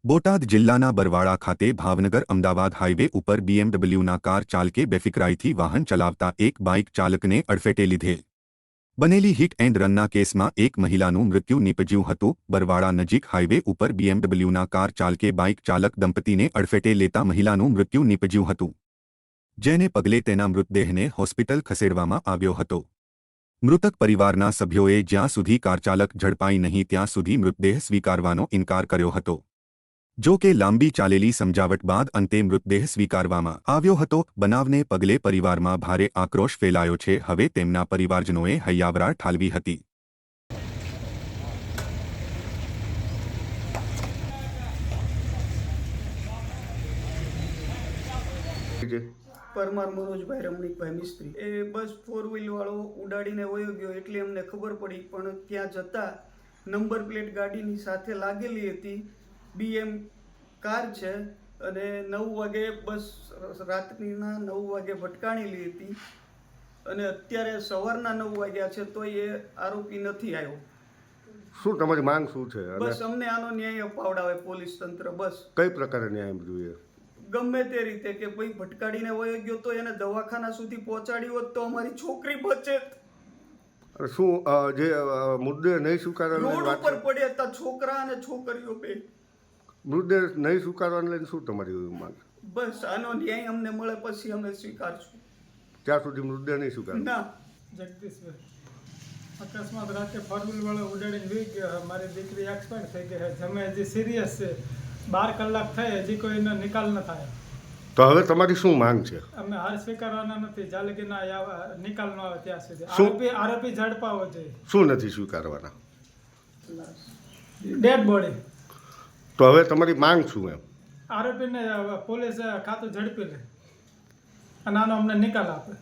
બોટાદ જિલ્લાના બરવાળા ખાતે ભાવનગર અમદાવાદ હાઇવે ઉપર બીએમડબલ્યુના કાર ચાલકે બેફિકરાઈથી વાહન ચલાવતા એક બાઇક ચાલકને અડફેટે લીધેલ બનેલી હિટ એન્ડ રનના કેસમાં એક મહિલાનું મૃત્યુ નીપજ્યું હતું। બરવાળા નજીક હાઇવે ઉપર બીએમડબલ્યુના કાર ચાલકે બાઇક ચાલક દંપતીને અડફેટે લેતા મહિલાનું મૃત્યુ નીપજ્યું હતું, જેને પગલે તેના મૃતદેહને હોસ્પિટલ ખસેડવામાં આવ્યો હતો। મૃતક પરિવારના સભ્યોએ જ્યાં સુધી કાર ચાલક ઝડપાઈ નહીં ત્યાં સુધી મૃતદેહ સ્વીકારવાનો ઇનકાર કર્યો હતો। જો કે લાંબી ચાલેલી સમજાવટ બાદ અંતે મૃતદેહ સ્વીકારવામાં આવ્યો હતો। બનાવને પગલે પરિવારમાં ભારે આક્રોશ ફેલાયો છે। હવે તેમના પરિવારજનોએ હૈયાવરા ઠાલવી હતી। પરમાર મનોજભાઈ રમણીકભાઈ મિસ્ત્રી એ બસ 4 વ્હીલ વાળો ઉડાડીને વયો ગયો એટલે અમને ખબર પડી, પણ ત્યાં જતા નંબર પ્લેટ ગાડીની સાથે લાગેલી હતી। બીએમ કાર છે અને 9 વાગે બસ રાત્રિના 9 વાગે ભટકાણેલી હતી અને અત્યારે સવારના 9 વાગ્યા છે તો એ આરોપી નથી આવ્યો। શું તમારી માંગ શું છે? બસ અમને આનો ન્યાય અપાવડાવે પોલીસ તંત્ર। બસ કઈ પ્રકારે ન્યાય જોઈએ? ગમે તે રીતે કે ભાઈ ભટકાડીને વયો ગયો તો એને દવાખાના સુધી પહોંચાડી હોત તો અમારી છોકરી બચે। શું જે મુદ્દે નહીં સ્વીકારવા રોડ ઉપર પડ્યા હતા છોકરા અને છોકરીઓ બે। મુદ્દે નહીં સ્વીકારવાને લઈને શું તમારી માંગ? બસ આનો ન્યાય અમને મળે પછી અમે સ્વીકારશું। ત્યાં સુધી મુદ્દે નહીં સ્વીકાર ના। જગદીશભાઈ, અકસ્માત રાતે 4 વ્હીલ વાળો ઉડાડીને વી ગયો। મારી દીકરી એક્સપાયર થઈ ગઈ છે, જમે હજી સિરિયસ છે। 12 કલાક થઈ હજી કોઈનો નિકાલ ન થાય। તો હવે તમારી શું માંગ છે? અમે હાર સ્વીકારવાના નથી જ્યાં લગી નિકાલ ન આવે ત્યાં સુધી। આરોપી ઝડપાવો જોઈએ। શું નથી સ્વીકારવાના? Dead body. તો હવે તમારી માંગ શું એમ? આરોપીને પોલીસ ખાતું ઝડપી લે અને આનો અમને નિકાલ આપે।